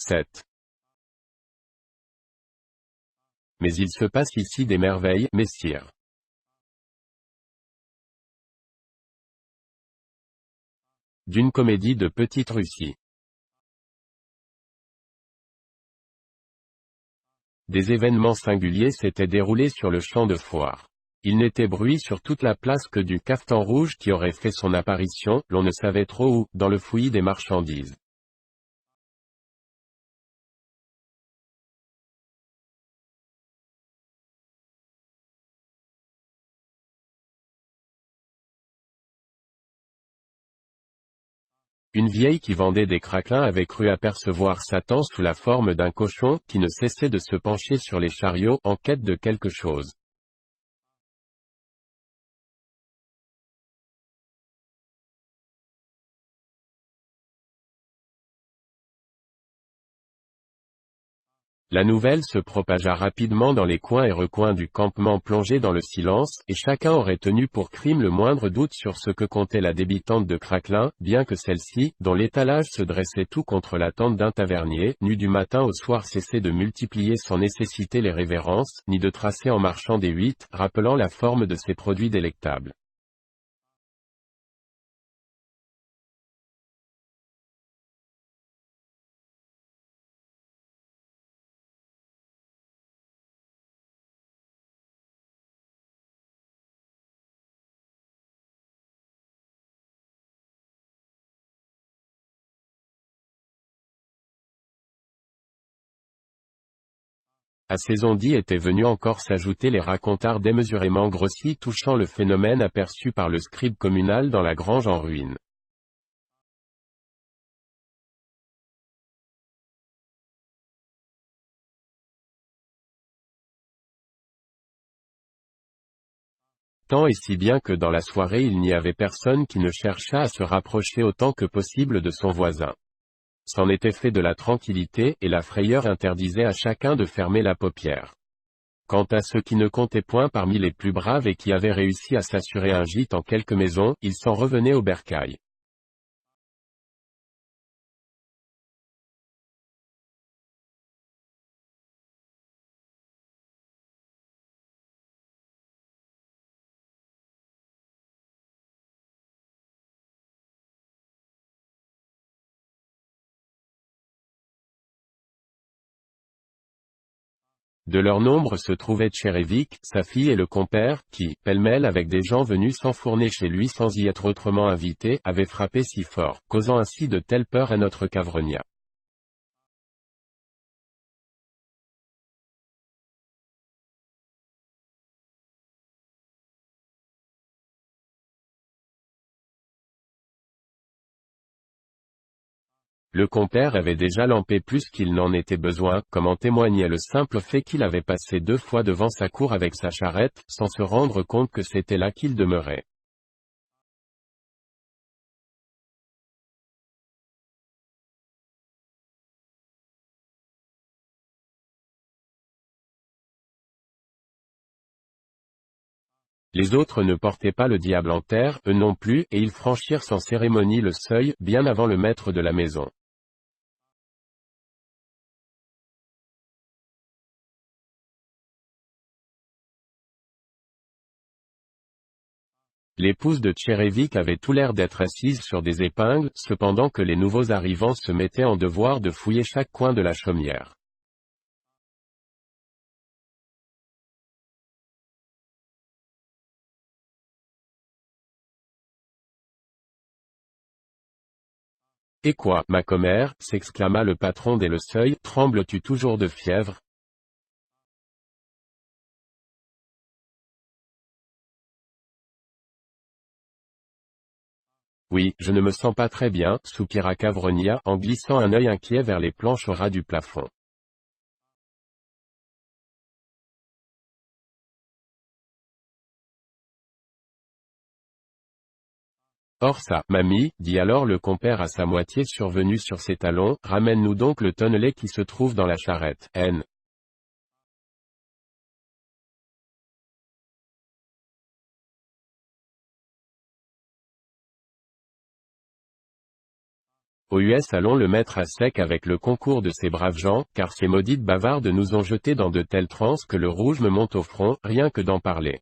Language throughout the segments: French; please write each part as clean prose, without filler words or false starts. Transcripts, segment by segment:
7. Mais il se passe ici des merveilles, messire. D'une comédie de Petite Russie. Des événements singuliers s'étaient déroulés sur le champ de foire. Il n'était bruit sur toute la place que du cafetan rouge qui aurait fait son apparition, l'on ne savait trop où, dans le fouillis des marchandises. Une vieille qui vendait des craquelins avait cru apercevoir Satan sous la forme d'un cochon, qui ne cessait de se pencher sur les chariots, en quête de quelque chose. La nouvelle se propagea rapidement dans les coins et recoins du campement plongé dans le silence, et chacun aurait tenu pour crime le moindre doute sur ce que comptait la débitante de craquelin, bien que celle-ci, dont l'étalage se dressait tout contre la tente d'un tavernier, n'eût du matin au soir cessé de multiplier sans nécessiter les révérences, ni de tracer en marchant des huit, rappelant la forme de ses produits délectables. À ces on-dit étaient venus encore s'ajouter les racontars démesurément grossis touchant le phénomène aperçu par le scribe communal dans la grange en ruine. Tant et si bien que dans la soirée il n'y avait personne qui ne cherchât à se rapprocher autant que possible de son voisin. C'en était fait de la tranquillité, et la frayeur interdisait à chacun de fermer la paupière. Quant à ceux qui ne comptaient point parmi les plus braves et qui avaient réussi à s'assurer un gîte en quelques maisons, ils s'en revenaient au bercail. De leur nombre se trouvaient Tchérévik, sa fille et le compère, qui, pêle-mêle avec des gens venus s'enfourner chez lui sans y être autrement invités, avaient frappé si fort, causant ainsi de telle peur à notre Cavronia. Le compère avait déjà lampé plus qu'il n'en était besoin, comme en témoignait le simple fait qu'il avait passé 2 fois devant sa cour avec sa charrette, sans se rendre compte que c'était là qu'il demeurait. Les autres ne portaient pas le diable en terre, eux non plus, et ils franchirent sans cérémonie le seuil, bien avant le maître de la maison. L'épouse de Tchérévik avait tout l'air d'être assise sur des épingles, cependant que les nouveaux arrivants se mettaient en devoir de fouiller chaque coin de la chaumière. Et quoi, ma commère, s'exclama le patron dès le seuil, trembles-tu toujours de fièvre? Oui, je ne me sens pas très bien, soupira Cavronia, en glissant un œil inquiet vers les planches au ras du plafond. Or ça, mamie, dit alors le compère à sa moitié survenu sur ses talons, ramène-nous donc le tonnelet qui se trouve dans la charrette, N. Aux US allons le mettre à sec avec le concours de ces braves gens, car ces maudites bavardes nous ont jetés dans de telles transes que le rouge me monte au front, rien que d'en parler.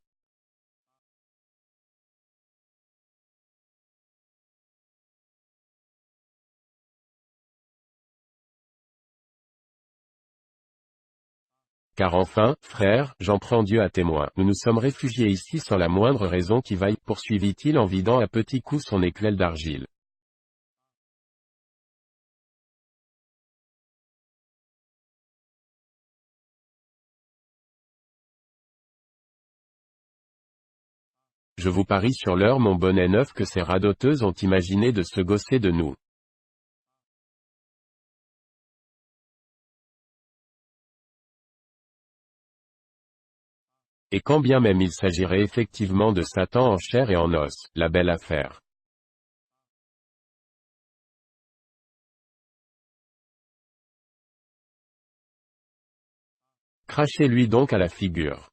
Car enfin, frère, j'en prends Dieu à témoin, nous nous sommes réfugiés ici sans la moindre raison qui vaille, poursuivit-il en vidant à petits coups son écuelle d'argile. Je vous parie sur l'heure mon bonnet neuf que ces radoteuses ont imaginé de se gausser de nous. Et quand bien même il s'agirait effectivement de Satan en chair et en os, la belle affaire. Crachez-lui donc à la figure.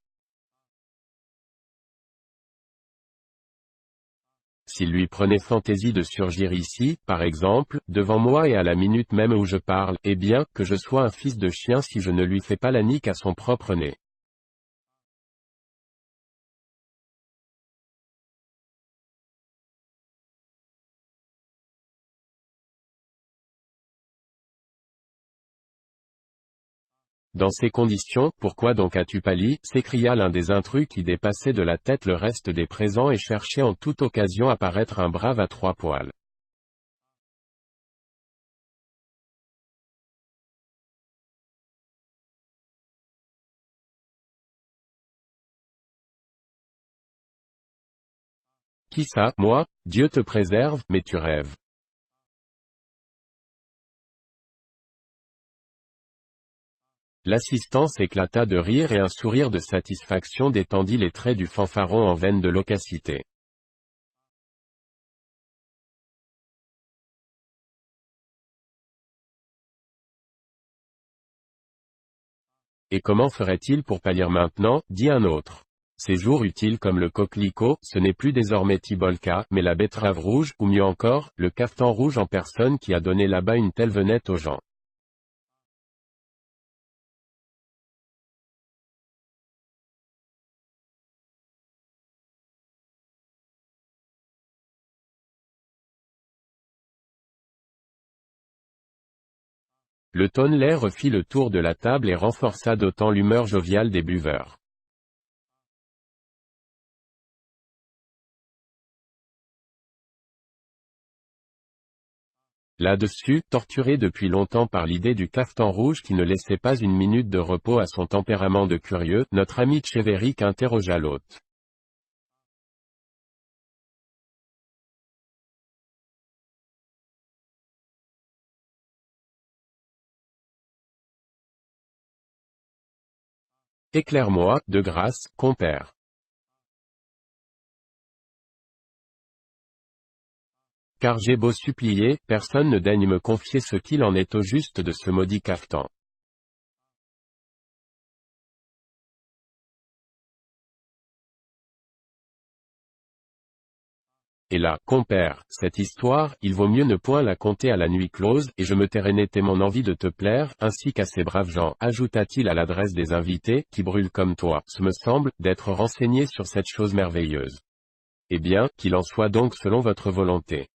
S'il lui prenait fantaisie de surgir ici, par exemple, devant moi et à la minute même où je parle, eh bien, que je sois un fils de chien si je ne lui fais pas la nique à son propre nez. Dans ces conditions, pourquoi donc as-tu pâli, s'écria l'un des intrus qui dépassait de la tête le reste des présents et cherchait en toute occasion à paraître un brave à trois poils. Qui ça, moi? Dieu te préserve, mais tu rêves. L'assistance éclata de rire et un sourire de satisfaction détendit les traits du fanfaron en veine de loquacité. Et comment ferait-il pour pâlir maintenant, dit un autre. Ces jours utiles comme le coquelicot, ce n'est plus désormais Tibolka, mais la betterave rouge, ou mieux encore, le cafetan rouge en personne qui a donné là-bas une telle venette aux gens. Le Tonnelet refit le tour de la table et renforça d'autant l'humeur joviale des buveurs. Là-dessus, torturé depuis longtemps par l'idée du cafetan rouge qui ne laissait pas une minute de repos à son tempérament de curieux, notre ami Tchévéric interrogea l'hôte. Éclaire-moi, de grâce, compère. Car j'ai beau supplier, personne ne daigne me confier ce qu'il en est au juste de ce maudit cafetan. Et là, compère, cette histoire, il vaut mieux ne point la conter à la nuit close, et je me tairai n'était mon envie de te plaire, ainsi qu'à ces braves gens, ajouta-t-il à l'adresse des invités, qui brûlent comme toi, ce me semble, d'être renseignés sur cette chose merveilleuse. Eh bien, qu'il en soit donc selon votre volonté.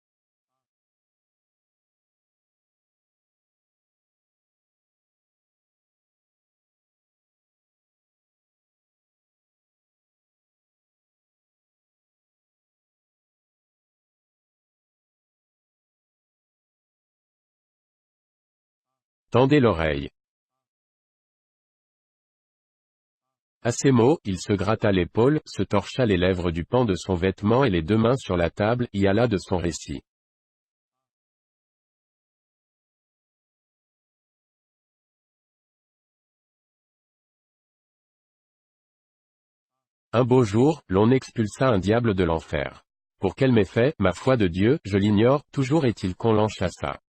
Tendez l'oreille. À ces mots, il se gratta l'épaule, se torcha les lèvres du pan de son vêtement et les deux mains sur la table, y alla de son récit. Un beau jour, l'on expulsa un diable de l'enfer. Pour quel méfait, ma foi de Dieu, je l'ignore, toujours est-il qu'on l'en chassa.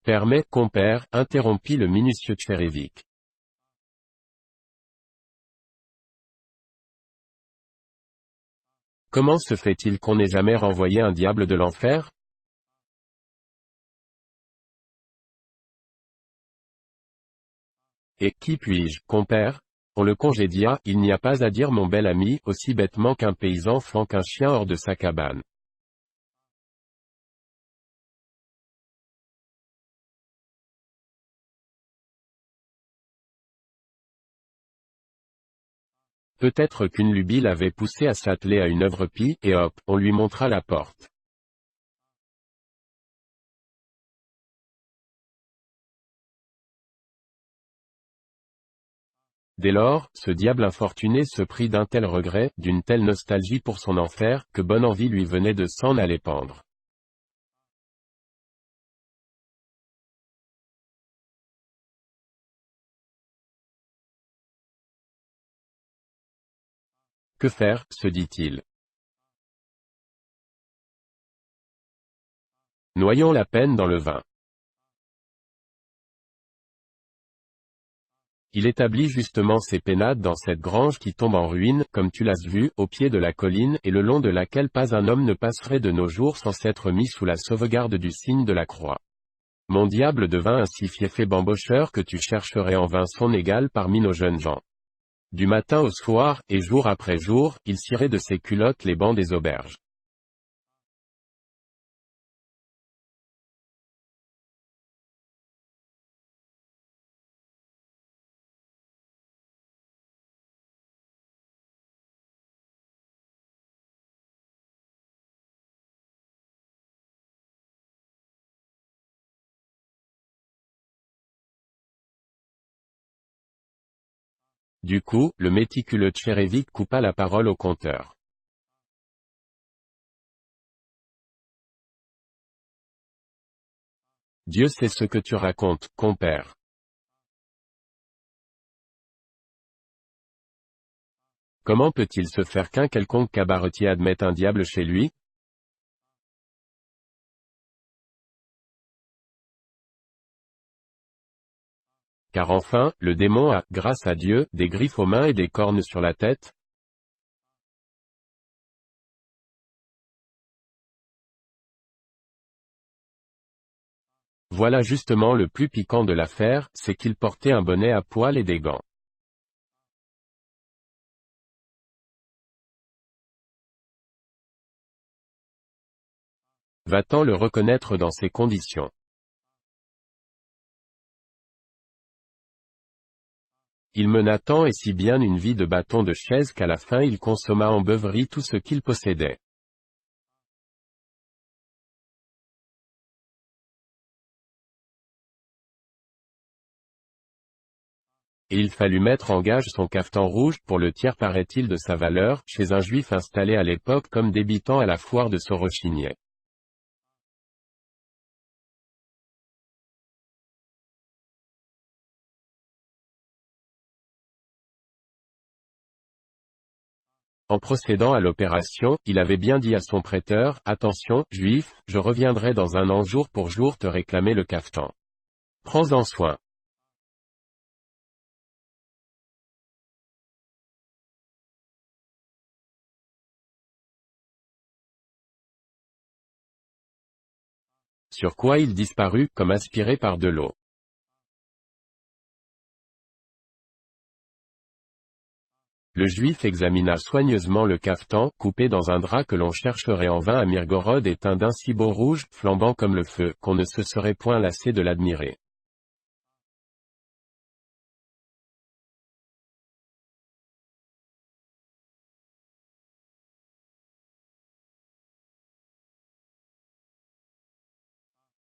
Permets, compère, interrompit le minutieux Tchérévik. Comment se fait-il qu'on n'ait jamais renvoyé un diable de l'enfer? Et qui puis-je, compère? On le congédia, il n'y a pas à dire mon bel ami, aussi bêtement qu'un paysan flanque un chien hors de sa cabane. Peut-être qu'une lubie l'avait poussé à s'atteler à une œuvre pie, et hop, on lui montra la porte. Dès lors, ce diable infortuné se prit d'un tel regret, d'une telle nostalgie pour son enfer, que bonne envie lui venait de s'en aller pendre. Que faire, se dit-il. Noyons la peine dans le vin. Il établit justement ses pénades dans cette grange qui tombe en ruine, comme tu l'as vu, au pied de la colline, et le long de laquelle pas un homme ne passerait de nos jours sans s'être mis sous la sauvegarde du signe de la croix. Mon diable devint un si fieffé bambocheur que tu chercherais en vain son égal parmi nos jeunes gens. Du matin au soir, et jour après jour, il cirait de ses culottes les bancs des auberges. Du coup, le méticuleux Tchérévik coupa la parole au conteur. Dieu sait ce que tu racontes, compère. Comment peut-il se faire qu'un quelconque cabaretier admette un diable chez lui? Car enfin, le démon a, grâce à Dieu, des griffes aux mains et des cornes sur la tête? Voilà justement le plus piquant de l'affaire, c'est qu'il portait un bonnet à poil et des gants. Va-t-on le reconnaître dans ces conditions? Il mena tant et si bien une vie de bâton de chaise qu'à la fin il consomma en beuverie tout ce qu'il possédait. Et il fallut mettre en gage son cafetan rouge pour le tiers paraît-il de sa valeur, chez un juif installé à l'époque comme débitant à la foire de Sorochigné. En procédant à l'opération, il avait bien dit à son prêteur, attention, juif, je reviendrai dans un an jour pour jour te réclamer le cafetan. Prends-en soin. Sur quoi il disparut, comme aspiré par de l'eau. Le juif examina soigneusement le cafetan, coupé dans un drap que l'on chercherait en vain à Myrgorod et teint d'un si beau rouge, flambant comme le feu, qu'on ne se serait point lassé de l'admirer.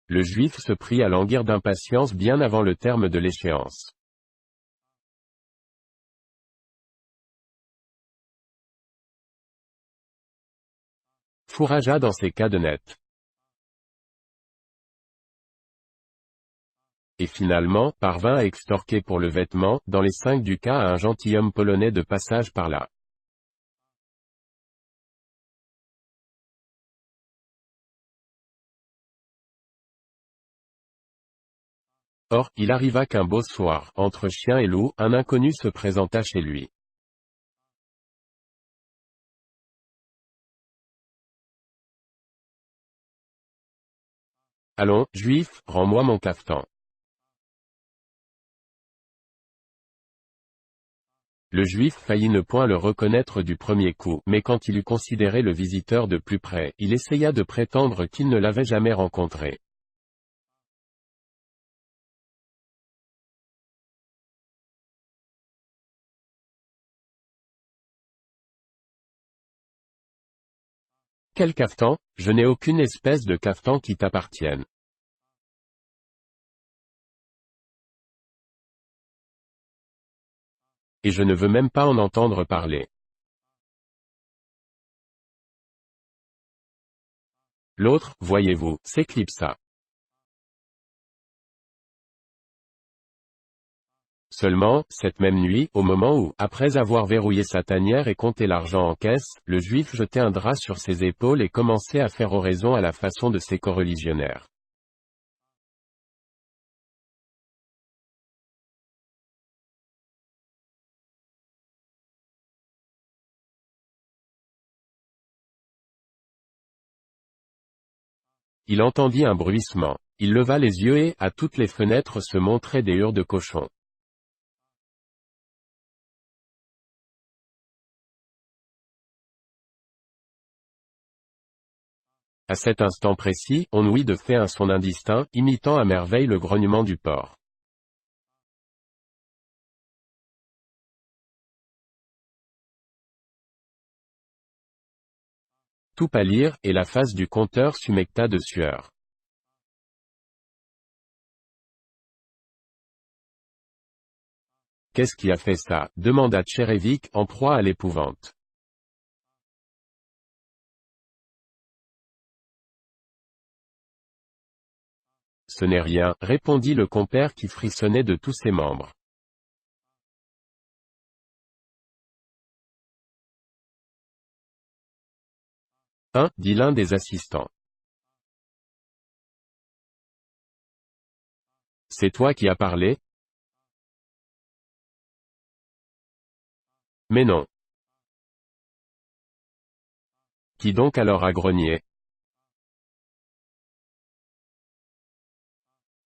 Le juif se prit à languir d'impatience bien avant le terme de l'échéance. Fourragea dans ses cadenettes. Et finalement, parvint à extorquer pour le vêtement, dans les 5 ducats à un gentilhomme polonais de passage par là. Or, il arriva qu'un beau soir, entre chien et loup, un inconnu se présenta chez lui. Allons, Juif, rends-moi mon cafetan. Le Juif faillit ne point le reconnaître du premier coup, mais quand il eut considéré le visiteur de plus près, il essaya de prétendre qu'il ne l'avait jamais rencontré. Quel cafetan? Je n'ai aucune espèce de cafetan qui t'appartienne. Et je ne veux même pas en entendre parler. L'autre, voyez-vous, s'éclipsa. Seulement, cette même nuit, au moment où, après avoir verrouillé sa tanière et compté l'argent en caisse, le Juif jetait un drap sur ses épaules et commençait à faire oraison à la façon de ses coreligionnaires. Il entendit un bruissement. Il leva les yeux et, à toutes les fenêtres se montraient des hures de cochons. À cet instant précis, on ouït de fait un son indistinct, imitant à merveille le grognement du porc. Tout pâlir, et la face du conteur s'humecta de sueur. Qu'est-ce qui a fait ça? Demanda Tchérévik, en proie à l'épouvante. Ce n'est rien, répondit le compère qui frissonnait de tous ses membres. Hein, dit l'un des assistants. C'est toi qui as parlé? Mais non. Qui donc alors a grogné?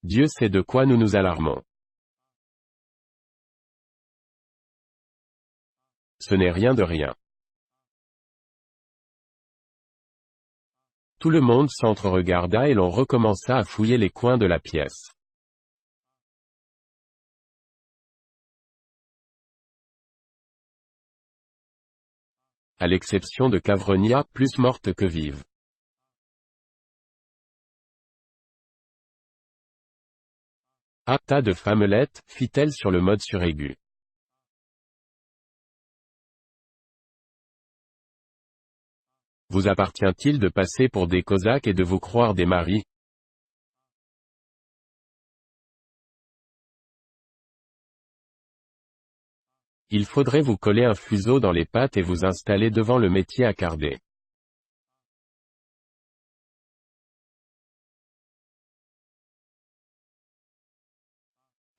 Dieu sait de quoi nous nous alarmons. Ce n'est rien de rien. Tout le monde s'entre-regarda et l'on recommença à fouiller les coins de la pièce. À l'exception de Cavronia, plus morte que vive. Ah, tas de femmelettes, fit-elle sur le mode suraigu. Vous appartient-il de passer pour des Cosaques et de vous croire des maris? Il faudrait vous coller un fuseau dans les pattes et vous installer devant le métier à carder.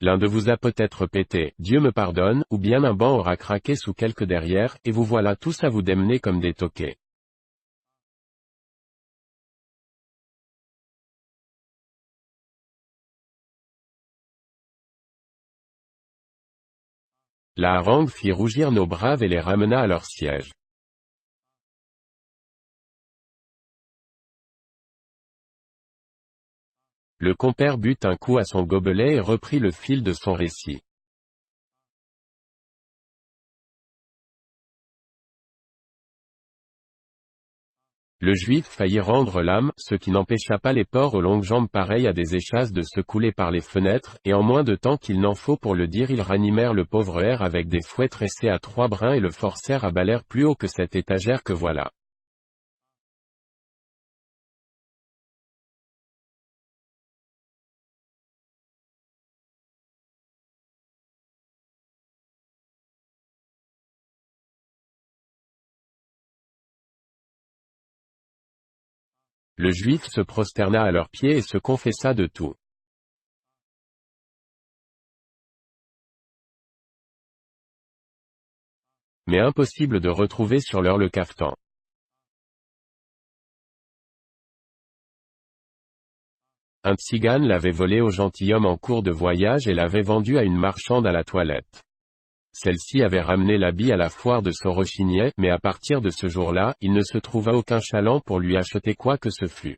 L'un de vous a peut-être pété, Dieu me pardonne, ou bien un banc aura craqué sous quelque derrière, et vous voilà tous à vous démener comme des toqués. La harangue fit rougir nos braves et les ramena à leur siège. Le compère but un coup à son gobelet et reprit le fil de son récit. Le Juif faillit rendre l'âme, ce qui n'empêcha pas les porcs aux longues jambes pareilles à des échasses de se couler par les fenêtres, et en moins de temps qu'il n'en faut pour le dire ils ranimèrent le pauvre air avec des fouets tressés à 3 brins et le forcèrent à balaire plus haut que cette étagère que voilà. Le Juif se prosterna à leurs pieds et se confessa de tout. Mais impossible de retrouver sur l'heure le cafetan. Un tzigane l'avait volé au gentilhomme en cours de voyage et l'avait vendu à une marchande à la toilette. Celle-ci avait ramené l'habit à la foire de Sorochignet, mais à partir de ce jour-là, il ne se trouva aucun chaland pour lui acheter quoi que ce fût.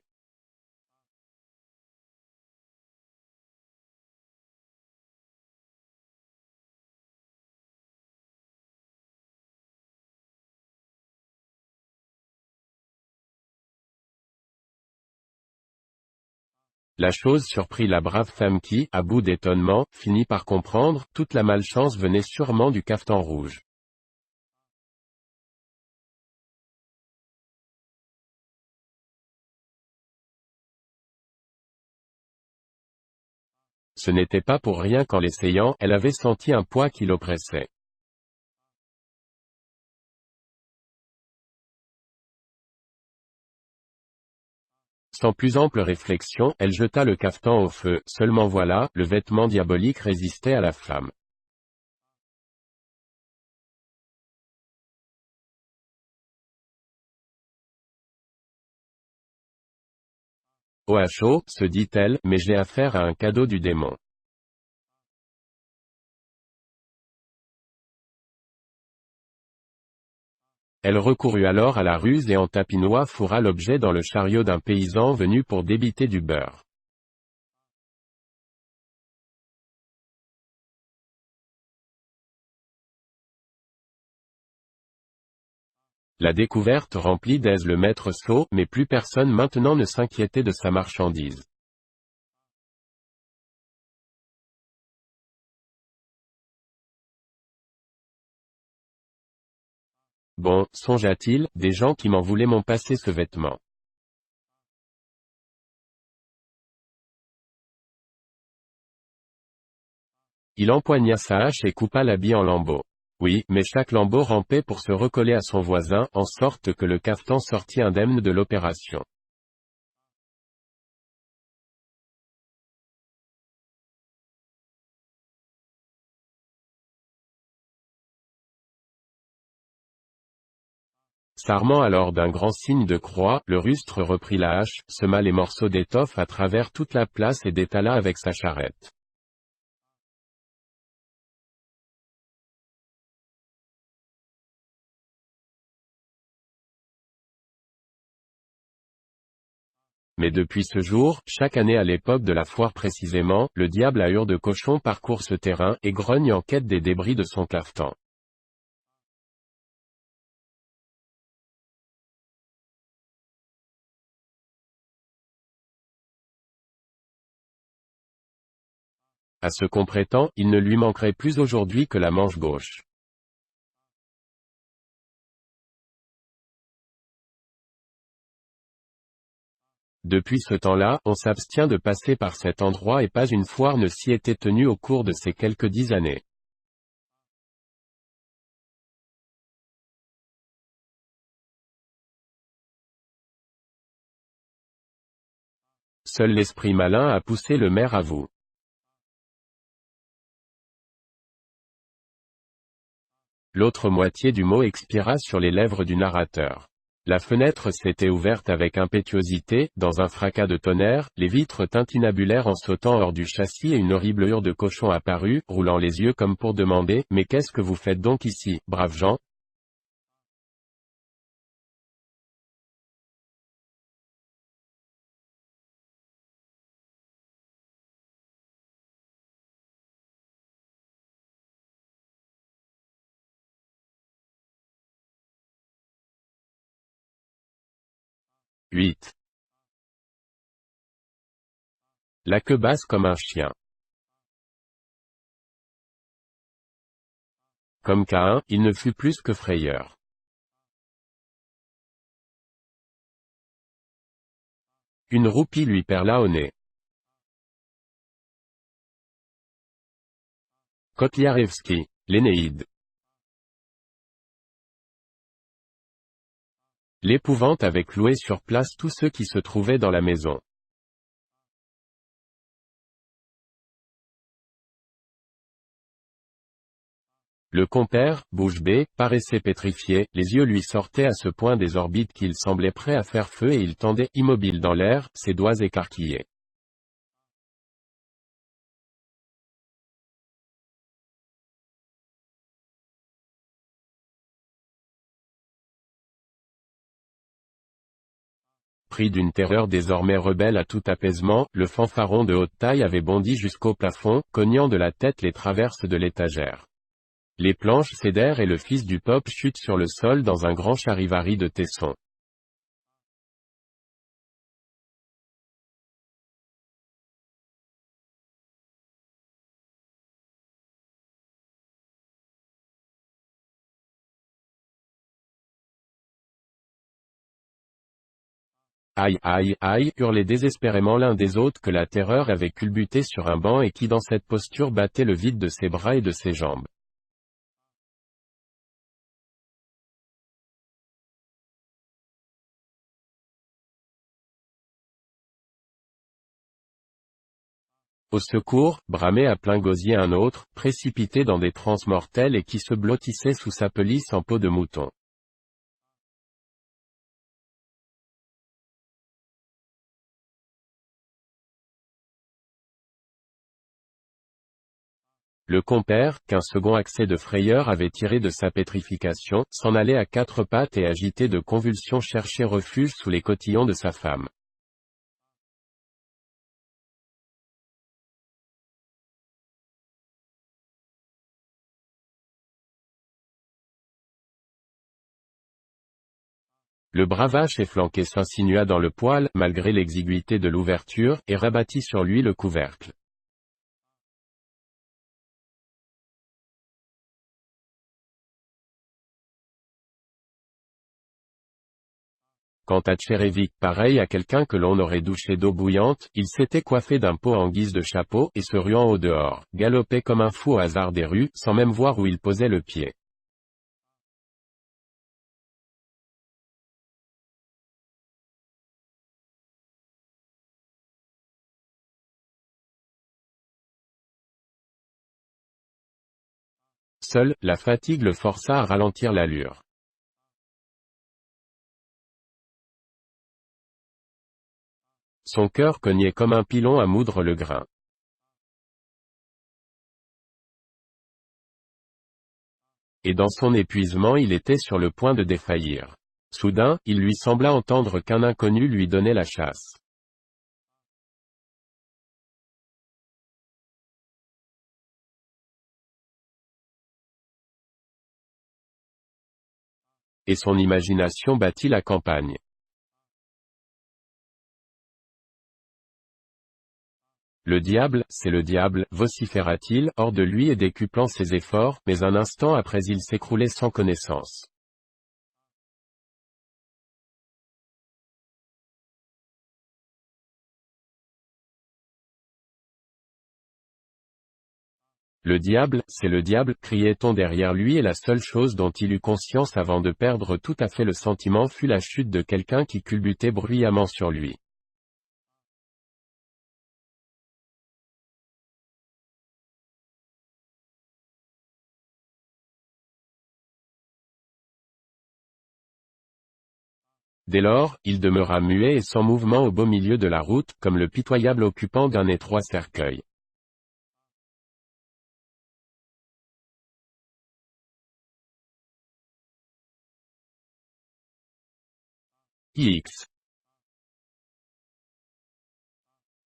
La chose surprit la brave femme qui, à bout d'étonnement, finit par comprendre, toute la malchance venait sûrement du cafetan rouge. Ce n'était pas pour rien qu'en l'essayant, elle avait senti un poids qui l'oppressait. Sans plus ample réflexion, elle jeta le cafetan au feu, seulement voilà, le vêtement diabolique résistait à la flamme. Oh à chaud, se dit-elle, mais j'ai affaire à un cadeau du démon. Elle recourut alors à la ruse et en tapinois fourra l'objet dans le chariot d'un paysan venu pour débiter du beurre. La découverte remplit d'aise le maître sot, mais plus personne maintenant ne s'inquiétait de sa marchandise. Bon, songea-t-il, des gens qui m'en voulaient m'ont passé ce vêtement. Il empoigna sa hache et coupa l'habit en lambeaux. Oui, mais chaque lambeau rampait pour se recoller à son voisin, en sorte que le cafetan sortit indemne de l'opération. S'armant alors d'un grand signe de croix, le rustre reprit la hache, sema les morceaux d'étoffe à travers toute la place et détala avec sa charrette. Mais depuis ce jour, chaque année à l'époque de la foire précisément, le diable à hure de cochon parcourt ce terrain, et grogne en quête des débris de son cafetan. À ce qu'on prétend, il ne lui manquerait plus aujourd'hui que la manche gauche. Depuis ce temps-là, on s'abstient de passer par cet endroit et pas une foire ne s'y était tenue au cours de ces quelques 10 années. Seul l'esprit malin a poussé le maire à vous. L'autre moitié du mot expira sur les lèvres du narrateur. La fenêtre s'était ouverte avec impétuosité, dans un fracas de tonnerre, les vitres tintinabulèrent en sautant hors du châssis et une horrible hure de cochon apparut, roulant les yeux comme pour demander, « Mais qu'est-ce que vous faites donc ici, braves gens ?» 8. La queue basse comme un chien. Comme Caïn, il ne fut plus que frayeur. Une roupie lui perla au nez. Kotlyarevski, l'Énéide. L'épouvante avait cloué sur place tous ceux qui se trouvaient dans la maison. Le compère, bouche bée, paraissait pétrifié, les yeux lui sortaient à ce point des orbites qu'il semblait prêt à faire feu et il tendait immobile dans l'air, ses doigts écarquillés. Pris d'une terreur désormais rebelle à tout apaisement, le fanfaron de haute taille avait bondi jusqu'au plafond, cognant de la tête les traverses de l'étagère. Les planches cédèrent et le fils du Pope chute sur le sol dans un grand charivari de tessons. Aïe aïe aïe, hurlaient désespérément l'un des autres que la terreur avait culbuté sur un banc et qui dans cette posture battait le vide de ses bras et de ses jambes. Au secours, bramait à plein gosier un autre, précipité dans des transes mortelles et qui se blottissait sous sa pelisse en peau de mouton. Le compère, qu'un second accès de frayeur avait tiré de sa pétrification, s'en allait à quatre pattes et agité de convulsions chercher refuge sous les cotillons de sa femme. Le bravache efflanqué s'insinua dans le poêle, malgré l'exiguïté de l'ouverture, et rabattit sur lui le couvercle. Quant à Tchérévik, pareil à quelqu'un que l'on aurait douché d'eau bouillante, il s'était coiffé d'un pot en guise de chapeau, et se ruant au dehors, galopait comme un fou au hasard des rues, sans même voir où il posait le pied. Seule, la fatigue le força à ralentir l'allure. Son cœur cognait comme un pilon à moudre le grain. Et dans son épuisement il était sur le point de défaillir. Soudain, il lui sembla entendre qu'un inconnu lui donnait la chasse. Et son imagination battit la campagne. Le diable, c'est le diable, vociféra-t-il, hors de lui et décuplant ses efforts, mais un instant après il s'écroulait sans connaissance. Le diable, c'est le diable, criait-on derrière lui et la seule chose dont il eut conscience avant de perdre tout à fait le sentiment fut la chute de quelqu'un qui culbutait bruyamment sur lui. Dès lors, il demeura muet et sans mouvement au beau milieu de la route, comme le pitoyable occupant d'un étroit cercueil. X.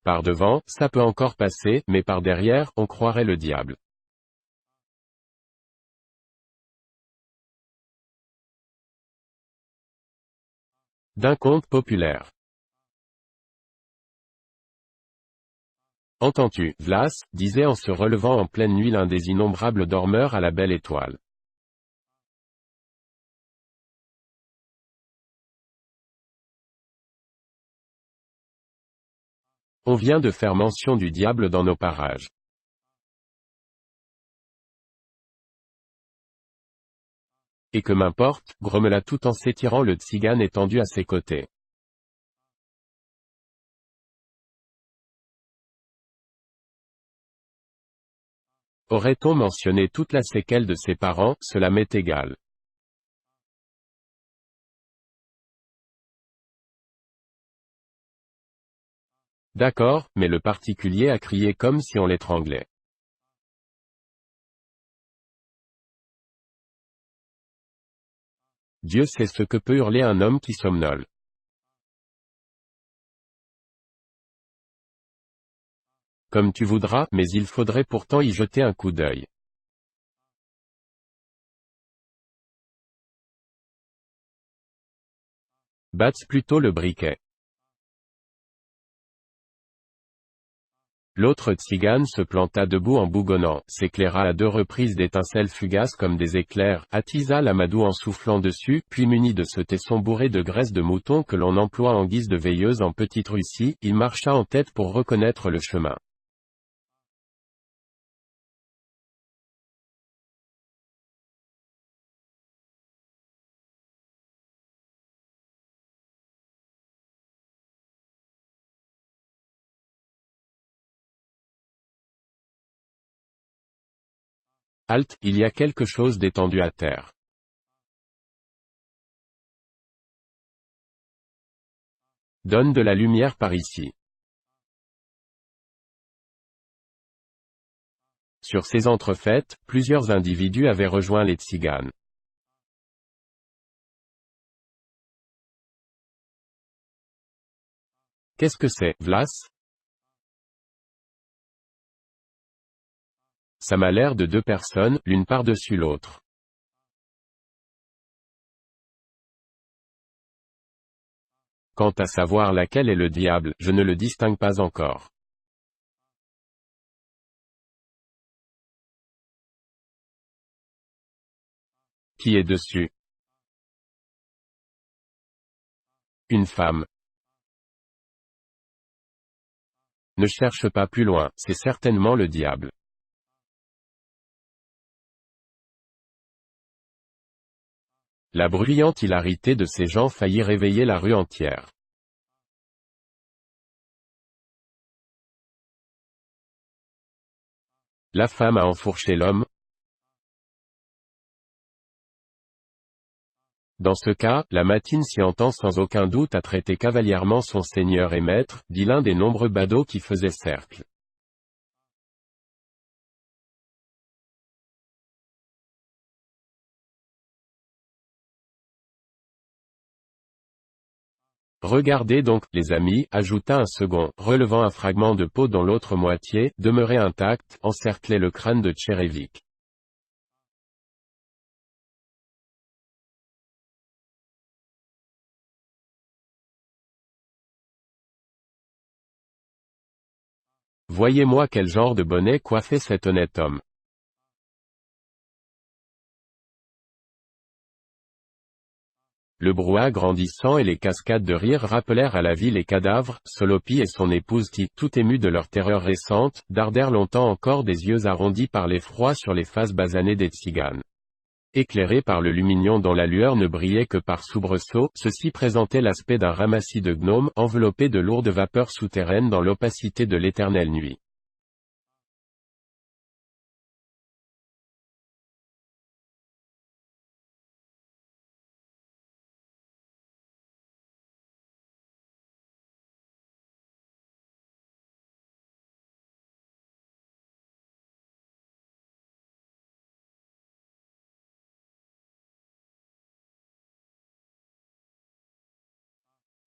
Par devant, ça peut encore passer, mais par derrière, on croirait le diable. D'un conte populaire. Entends-tu, Vlas, disait en se relevant en pleine nuit l'un des innombrables dormeurs à la belle étoile. On vient de faire mention du diable dans nos parages. Et que m'importe, grommela tout en s'étirant le tzigane étendu à ses côtés. Aurait-on mentionné toute la séquelle de ses parents, cela m'est égal. D'accord, mais le particulier a crié comme si on l'étranglait. Dieu sait ce que peut hurler un homme qui somnole. Comme tu voudras, mais il faudrait pourtant y jeter un coup d'œil. Bats plutôt le briquet. L'autre tzigane se planta debout en bougonnant, s'éclaira à 2 reprises d'étincelles fugaces comme des éclairs, attisa l'amadou en soufflant dessus, puis muni de ce tesson bourré de graisse de mouton que l'on emploie en guise de veilleuse en Petite Russie, il marcha en tête pour reconnaître le chemin. Halte, il y a quelque chose d'étendu à terre. Donne de la lumière par ici. Sur ces entrefaites, plusieurs individus avaient rejoint les tziganes. Qu'est-ce que c'est, Vlas? Ça m'a l'air de 2 personnes, l'une par-dessus l'autre. Quant à savoir laquelle est le diable, je ne le distingue pas encore. Qui est dessus? Une femme. Ne cherche pas plus loin, c'est certainement le diable. La bruyante hilarité de ces gens faillit réveiller la rue entière. La femme a enfourché l'homme. Dans ce cas, la Matine s'y entend sans aucun doute à traiter cavalièrement son seigneur et maître, dit l'un des nombreux badauds qui faisaient cercle. Regardez donc, les amis, ajouta un second, relevant un fragment de peau dont l'autre moitié, demeurée intacte, encerclait le crâne de Tchérévik. Voyez-moi quel genre de bonnet coiffait cet honnête homme. Le brouhaha grandissant et les cascades de rire rappelèrent à la vie les cadavres. Solopi et son épouse qui, tout émus de leur terreur récente, dardèrent longtemps encore des yeux arrondis par l'effroi sur les faces basanées des tziganes. Éclairés par le lumignon dont la lueur ne brillait que par soubresauts, ceux-ci présentaient l'aspect d'un ramassis de gnomes enveloppés de lourdes vapeurs souterraines dans l'opacité de l'éternelle nuit.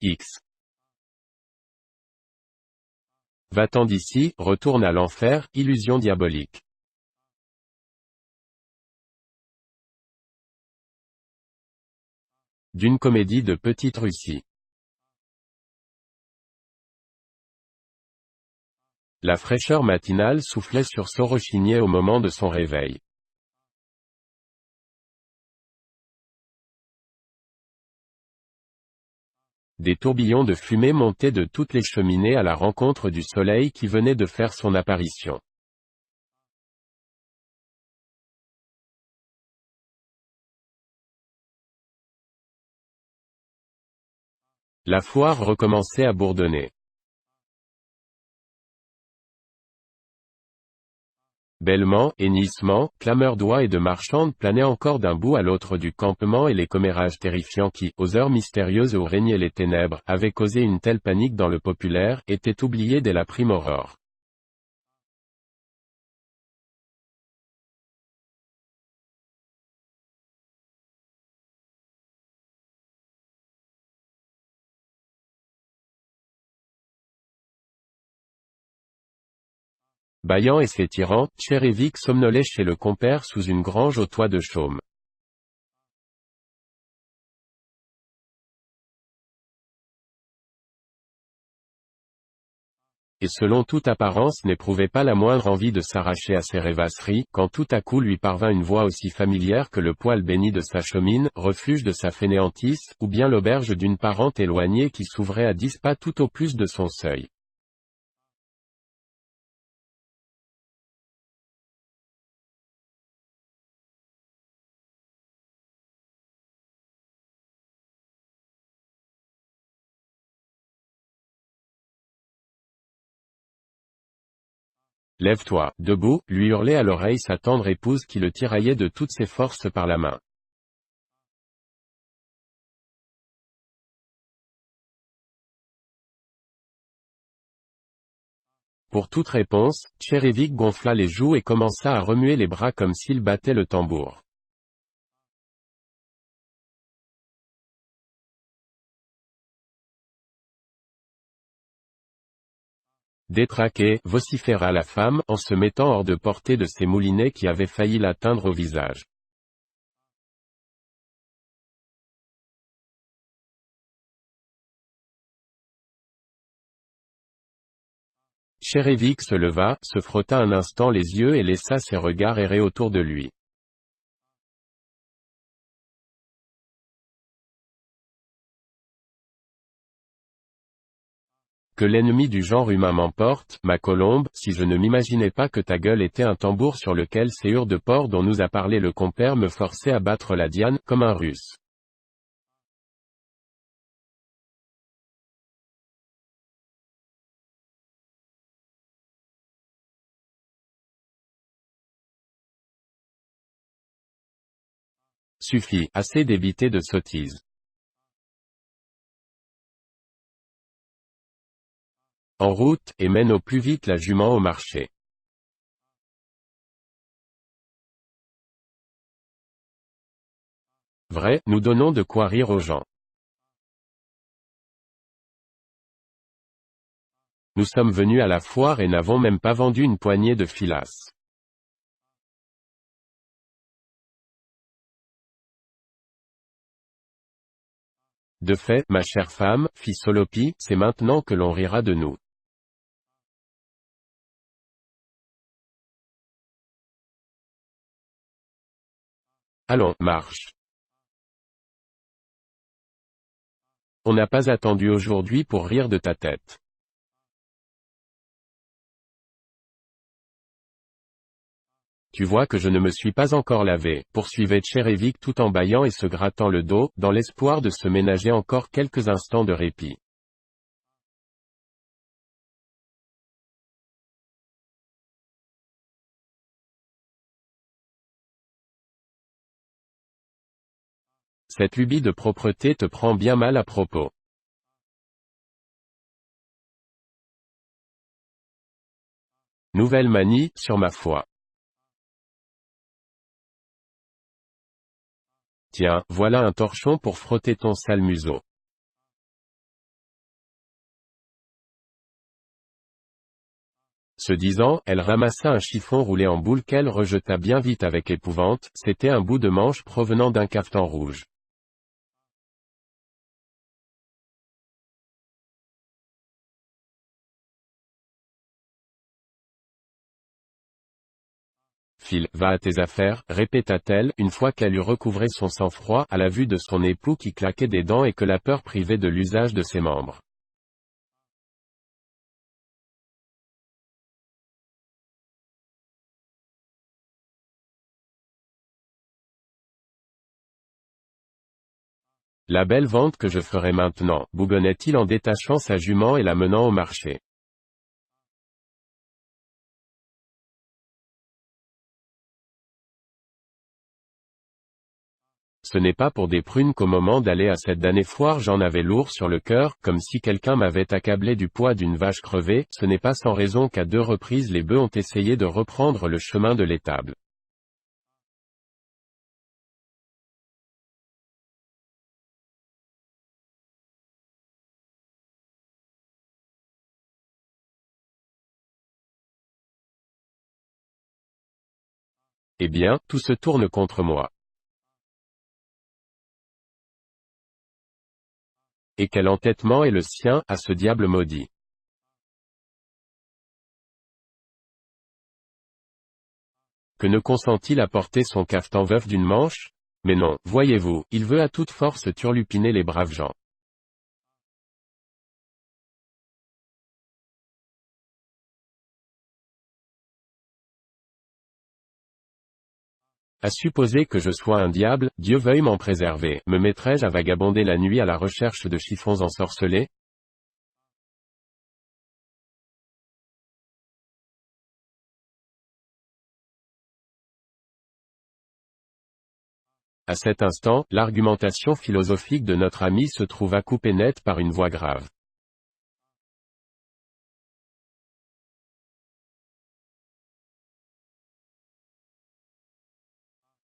X. Va-t'en d'ici, retourne à l'enfer, illusion diabolique. D'une comédie de Petite Russie. La fraîcheur matinale soufflait sur Sorochinier au moment de son réveil. Des tourbillons de fumée montaient de toutes les cheminées à la rencontre du soleil qui venait de faire son apparition. La foire recommençait à bourdonner. Bêlements, hennissements, clameurs d'oies et de marchandes planaient encore d'un bout à l'autre du campement et les commérages terrifiants qui, aux heures mystérieuses où régnaient les ténèbres, avaient causé une telle panique dans le populaire, étaient oubliés dès la prime aurore. Bâillant et s'étirant, Tchérévik somnolait chez le compère sous une grange au toit de chaume. Et selon toute apparence n'éprouvait pas la moindre envie de s'arracher à ses rêvasseries, quand tout à coup lui parvint une voix aussi familière que le poêle béni de sa chaumine, refuge de sa fainéantisse, ou bien l'auberge d'une parente éloignée qui s'ouvrait à 10 pas tout au plus de son seuil. Lève-toi, debout, lui hurlait à l'oreille sa tendre épouse qui le tiraillait de toutes ses forces par la main. Pour toute réponse, Tchérévik gonfla les joues et commença à remuer les bras comme s'il battait le tambour. Détraquée, vociféra la femme, en se mettant hors de portée de ses moulinets qui avaient failli l'atteindre au visage. Tchérévik se leva, se frotta un instant les yeux et laissa ses regards errer autour de lui. Que l'ennemi du genre humain m'emporte, ma colombe, si je ne m'imaginais pas que ta gueule était un tambour sur lequel ces hures de porc dont nous a parlé le compère me forçaient à battre la diane, comme un russe. Suffit, assez d'éviter de sottises. En route, et mène au plus vite la jument au marché. Vrai, nous donnons de quoi rire aux gens. Nous sommes venus à la foire et n'avons même pas vendu une poignée de filasse. De fait, ma chère femme, fit Solopi, c'est maintenant que l'on rira de nous. Allons, marche. On n'a pas attendu aujourd'hui pour rire de ta tête. Tu vois que je ne me suis pas encore lavé, poursuivait Tchérévik tout en bâillant et se grattant le dos, dans l'espoir de se ménager encore quelques instants de répit. Cette lubie de propreté te prend bien mal à propos. Nouvelle manie, sur ma foi. Tiens, voilà un torchon pour frotter ton sale museau. Ce disant, elle ramassa un chiffon roulé en boule qu'elle rejeta bien vite avec épouvante, c'était un bout de manche provenant d'un cafetan rouge. File, va à tes affaires, répéta-t-elle, une fois qu'elle eut recouvré son sang-froid, à la vue de son époux qui claquait des dents et que la peur privait de l'usage de ses membres. La belle vente que je ferai maintenant, bougonnait-il en détachant sa jument et la menant au marché. Ce n'est pas pour des prunes qu'au moment d'aller à cette damnée foire j'en avais lourd sur le cœur, comme si quelqu'un m'avait accablé du poids d'une vache crevée, ce n'est pas sans raison qu'à 2 reprises les bœufs ont essayé de reprendre le chemin de l'étable. Eh bien, tout se tourne contre moi. Et quel entêtement est le sien, à ce diable maudit. Que ne consent-il à porter son cafetan veuf d'une manche? Mais non, voyez-vous, il veut à toute force turlupiner les braves gens. À supposer que je sois un diable, Dieu veuille m'en préserver, me mettrai-je à vagabonder la nuit à la recherche de chiffons ensorcelés? À cet instant, l'argumentation philosophique de notre ami se trouva coupée net par une voix grave.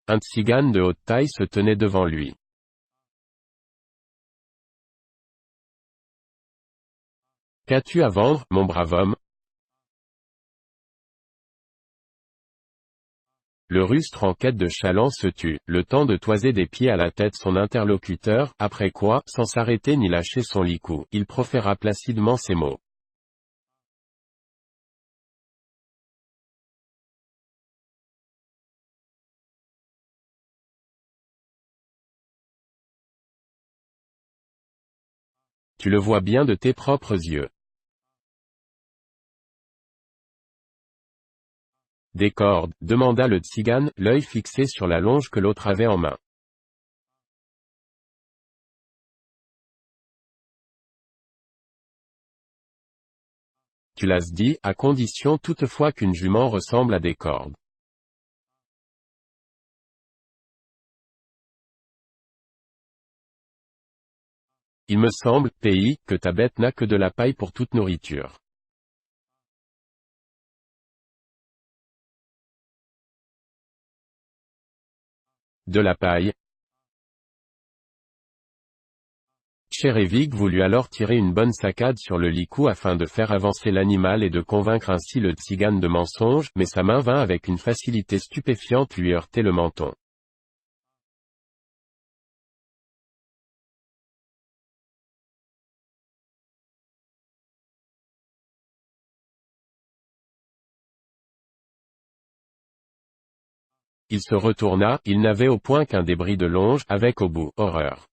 Un tzigane de haute taille se tenait devant lui. Qu'as-tu à vendre, mon brave homme? Le rustre en quête de chaland se tut, le temps de toiser des pieds à la tête son interlocuteur, après quoi, sans s'arrêter ni lâcher son licou, il proféra placidement ces mots. Tu le vois bien de tes propres yeux. Des cordes, demanda le tzigane, l'œil fixé sur la longe que l'autre avait en main. Tu l'as dit, à condition toutefois qu'une jument ressemble à des cordes. Il me semble, pays, que ta bête n'a que de la paille pour toute nourriture. De la paille. Tchérévik voulut alors tirer une bonne saccade sur le licou afin de faire avancer l'animal et de convaincre ainsi le tzigane de mensonge, mais sa main vint avec une facilité stupéfiante lui heurter le menton. Il se retourna, il n'avait au point qu'un débris de longe, avec au bout, horreur.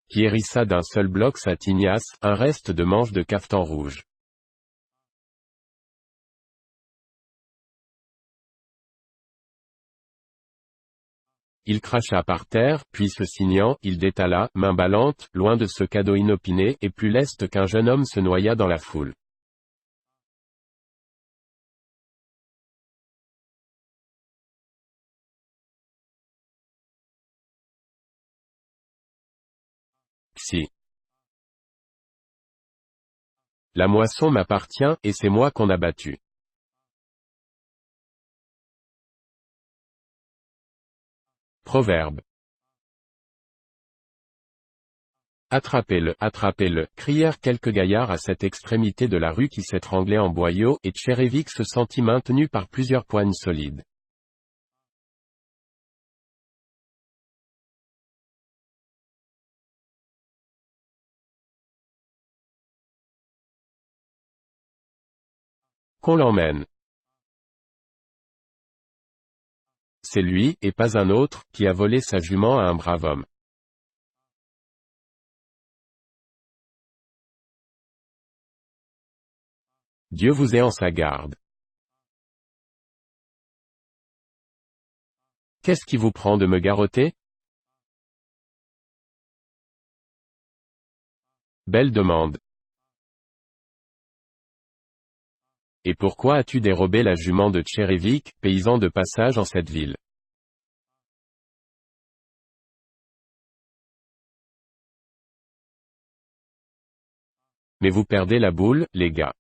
Qui hérissa d'un seul bloc sa tignasse, un reste de manche de cafetan rouge. Il cracha par terre, puis se signant, il détala, main ballante, loin de ce cadeau inopiné, et plus leste qu'un jeune homme se noya dans la foule. Si. La moisson m'appartient, et c'est moi qu'on a battu. Proverbe. Attrapez-le, crièrent quelques gaillards à cette extrémité de la rue qui s'étranglait en boyau, et Tchérévik se sentit maintenu par plusieurs poignes solides. Qu'on l'emmène. C'est lui, et pas un autre, qui a volé sa jument à un brave homme. Dieu vous ait en sa garde. Qu'est-ce qui vous prend de me garrotter? Belle demande. Et pourquoi as-tu dérobé la jument de Tchérévik, paysan de passage en cette ville? Mais vous perdez la boule, les gars.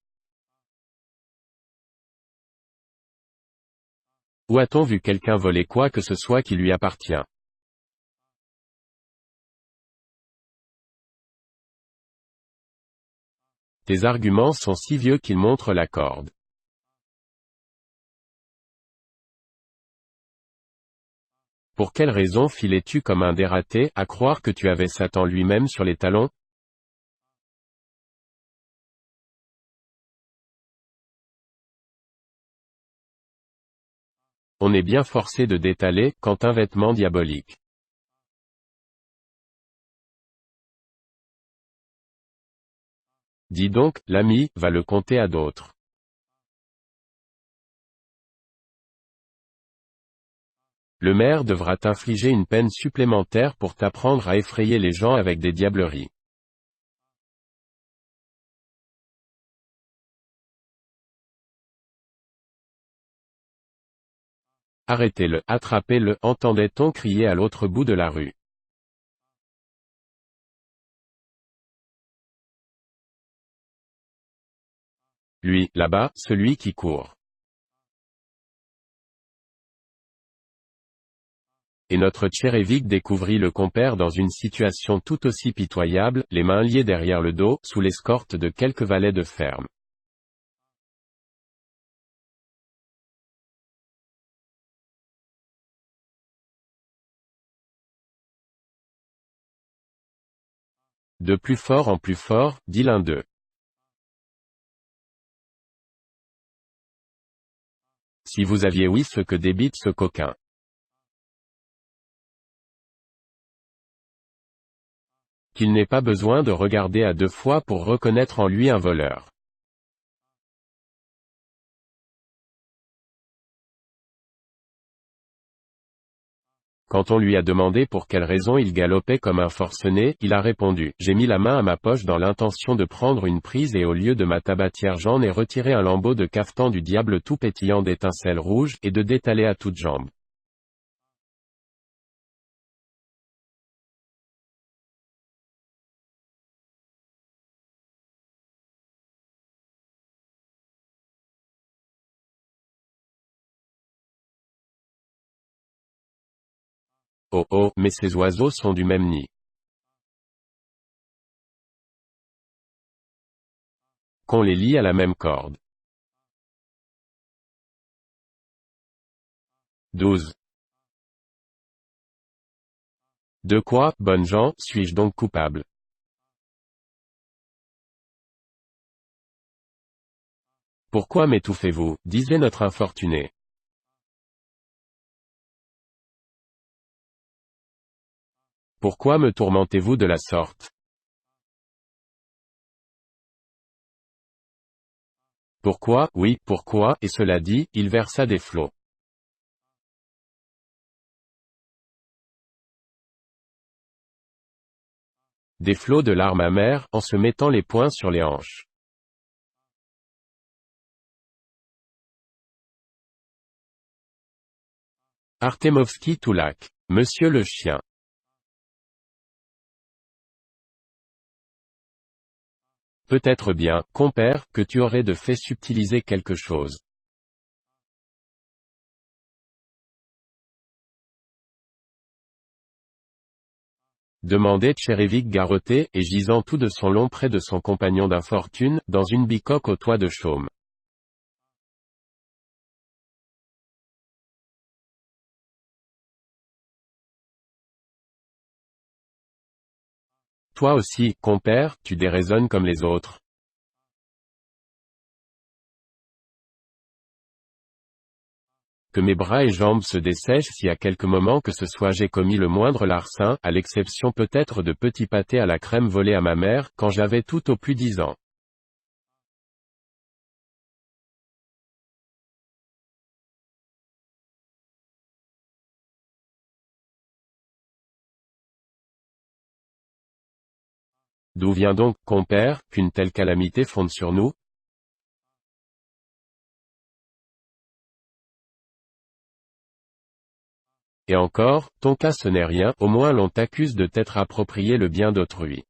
Où a-t-on vu quelqu'un voler quoi que ce soit qui lui appartient? Tes arguments sont si vieux qu'ils montrent la corde. Pour quelle raison filais-tu comme un dératé, à croire que tu avais Satan lui-même sur les talons? On est bien forcé de détaler, quand un vêtement diabolique. Dis donc, l'ami, va le conter à d'autres. Le maire devra t'infliger une peine supplémentaire pour t'apprendre à effrayer les gens avec des diableries. Arrêtez-le, attrapez-le, entendait-on crier à l'autre bout de la rue. Lui, là-bas, celui qui court. Et notre Tchérévik découvrit le compère dans une situation tout aussi pitoyable, les mains liées derrière le dos, sous l'escorte de quelques valets de ferme. De plus fort en plus fort, dit l'un d'eux. Si vous aviez oui ce que débite ce coquin. Qu'il n'ait pas besoin de regarder à deux fois pour reconnaître en lui un voleur. Quand on lui a demandé pour quelle raison il galopait comme un forcené, il a répondu, j'ai mis la main à ma poche dans l'intention de prendre une prise et au lieu de ma tabatière j'en ai retiré un lambeau de cafetan du diable tout pétillant d'étincelles rouges, et de d'étaler à toutes jambes. Oh oh, mais ces oiseaux sont du même nid. Qu'on les lie à la même corde. 12. De quoi, bonnes gens, suis-je donc coupable? Pourquoi m'étouffez-vous, disait notre infortuné. Pourquoi me tourmentez-vous de la sorte? Pourquoi, oui, pourquoi, et cela dit, il versa des flots. Des flots de larmes amères, en se mettant les poings sur les hanches. Artemovski Toulak. Monsieur le chien. Peut-être bien, compère, que tu aurais de fait subtiliser quelque chose. Demandait Tchérévik garrotté, et gisant tout de son long près de son compagnon d'infortune, dans une bicoque au toit de chaume. Toi aussi, compère, tu déraisonnes comme les autres. Que mes bras et jambes se dessèchent si à quelque moment que ce soit j'ai commis le moindre larcin, à l'exception peut-être de petits pâtés à la crème volés à ma mère, quand j'avais tout au plus 10 ans. D'où vient donc, compère, qu'une telle calamité fonde sur nous? Et encore, ton cas ce n'est rien, au moins l'on t'accuse de t'être approprié le bien d'autrui.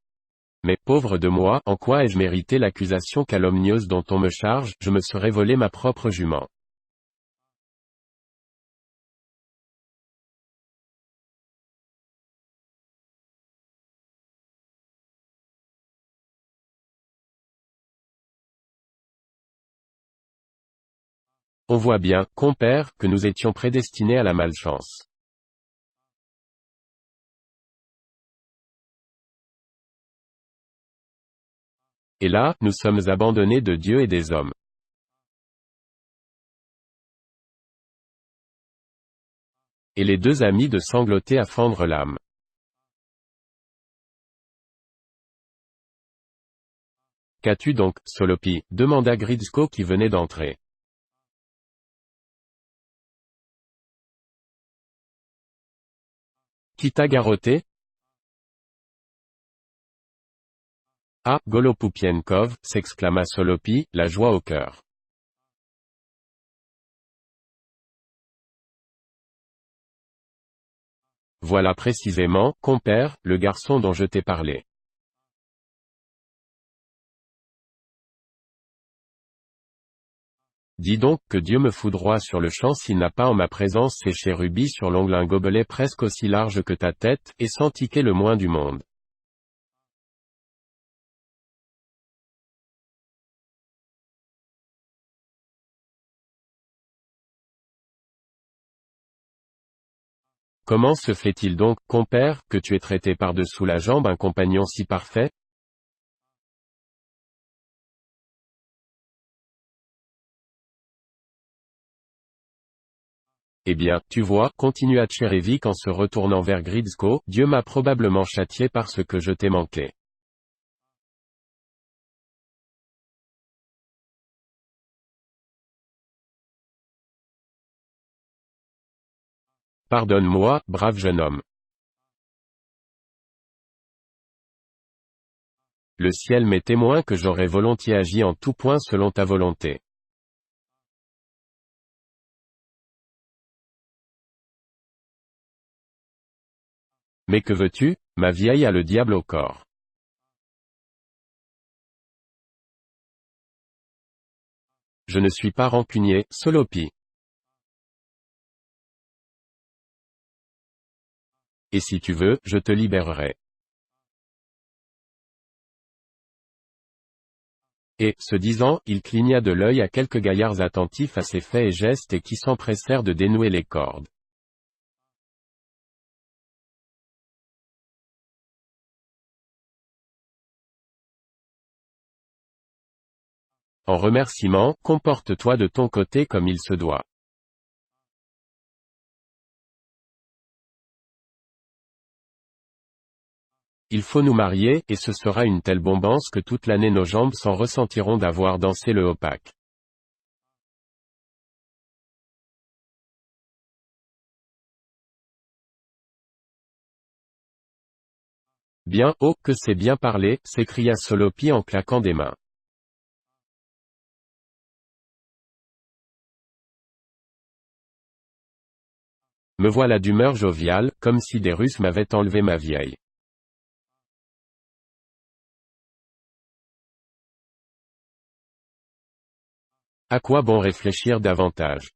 Mais, pauvre de moi, en quoi ai-je mérité l'accusation calomnieuse dont on me charge, je me serais volé ma propre jument. On voit bien, compère, que nous étions prédestinés à la malchance. Et là, nous sommes abandonnés de Dieu et des hommes. Et les deux amis de sangloter à fendre l'âme. Qu'as-tu donc, Solopi, demanda Gridzko qui venait d'entrer. Qui t'a garrotté? Ah, Golopoupienkov, s'exclama Solopi, la joie au cœur. Voilà précisément, compère, le garçon dont je t'ai parlé. Dis donc que Dieu me foudroie sur le champ s'il n'a pas en ma présence séché rubis sur l'ongle un gobelet presque aussi large que ta tête, et sans tiquer le moins du monde. Comment se fait-il donc, compère, que tu aies traité par-dessous la jambe un compagnon si parfait? Eh bien, tu vois, continua Tchérévik en se retournant vers Gridzko, Dieu m'a probablement châtié parce que je t'ai manqué. Pardonne-moi, brave jeune homme. Le ciel m'est témoin que j'aurais volontiers agi en tout point selon ta volonté. Mais que veux-tu, ma vieille a le diable au corps. Je ne suis pas rancunier, Solopi. Et si tu veux, je te libérerai. Et, ce disant, il cligna de l'œil à quelques gaillards attentifs à ses faits et gestes et qui s'empressèrent de dénouer les cordes. En remerciement, comporte-toi de ton côté comme il se doit. Il faut nous marier, et ce sera une telle bombance que toute l'année nos jambes s'en ressentiront d'avoir dansé le hopac. Bien, oh, que c'est bien parlé, s'écria Solopi en claquant des mains. Me voilà d'humeur joviale, comme si des Russes m'avaient enlevé ma vieille. À quoi bon réfléchir davantage?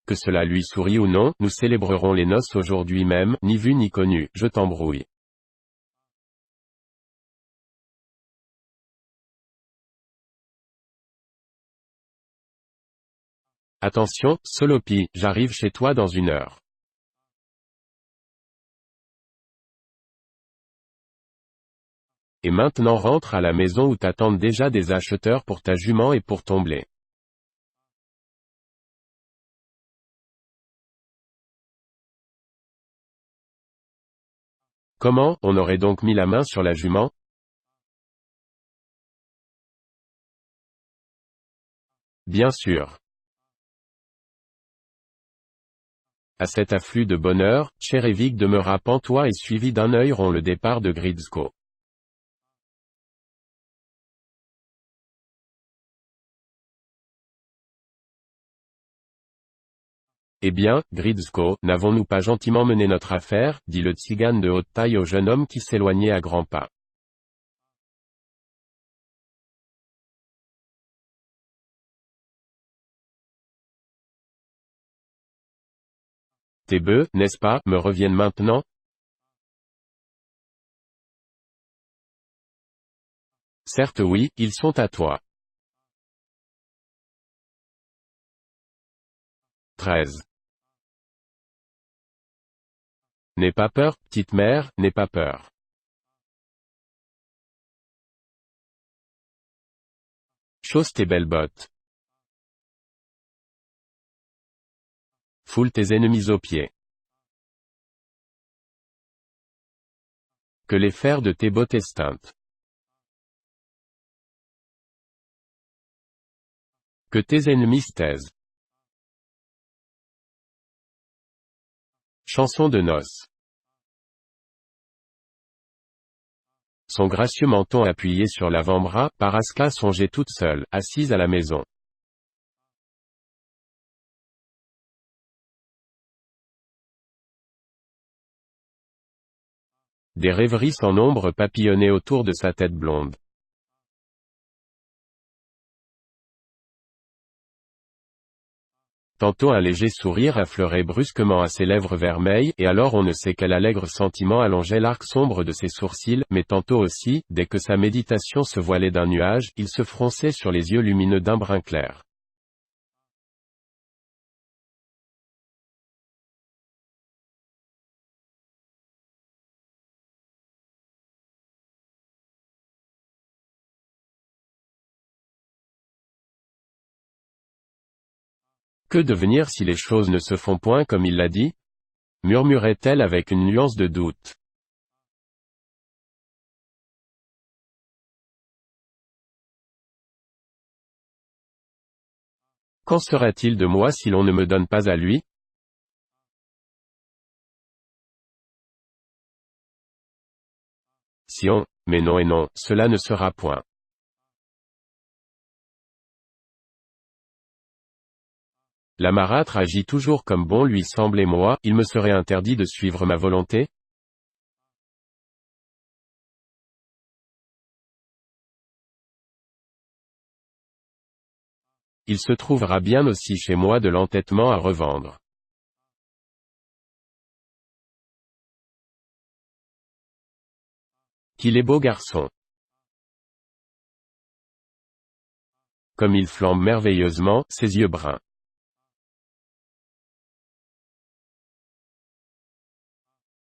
Que cela lui sourie ou non, nous célébrerons les noces aujourd'hui même, ni vu ni connu, je t'embrouille. Attention, Solopi, j'arrive chez toi dans une heure. Et maintenant rentre à la maison où t'attendent déjà des acheteurs pour ta jument et pour ton blé. Comment, on aurait donc mis la main sur la jument? Bien sûr. À cet afflux de bonheur, Tchérévik demeura pantois et suivit d'un œil rond le départ de Gridzko. Eh bien, Gridzko, n'avons-nous pas gentiment mené notre affaire, dit le tzigane de haute taille au jeune homme qui s'éloignait à grands pas. Tes bœufs, n'est-ce pas, me reviennent maintenant? Certes oui, ils sont à toi. 13. N'aie pas peur, petite mère, n'aie pas peur. Chausse tes belles bottes. Foule tes ennemis aux pieds. Que les fers de tes bottes extinctes. Que tes ennemis se taisent. Chanson de noces. Son gracieux menton appuyé sur l'avant-bras, Paraska songeait toute seule, assise à la maison. Des rêveries sans nombre papillonnaient autour de sa tête blonde. Tantôt un léger sourire affleurait brusquement à ses lèvres vermeilles, et alors on ne sait quel allègre sentiment allongeait l'arc sombre de ses sourcils, mais tantôt aussi, dès que sa méditation se voilait d'un nuage, il se fronçait sur les yeux lumineux d'un brun clair. Que devenir si les choses ne se font point comme il l'a dit? Murmurait-elle avec une nuance de doute. Qu'en sera-t-il de moi si l'on ne me donne pas à lui? Si on, mais non et non, cela ne sera point. La marâtre agit toujours comme bon lui semble et moi, il me serait interdit de suivre ma volonté? Il se trouvera bien aussi chez moi de l'entêtement à revendre. Qu'il est beau garçon. Comme il flambe merveilleusement, ses yeux bruns.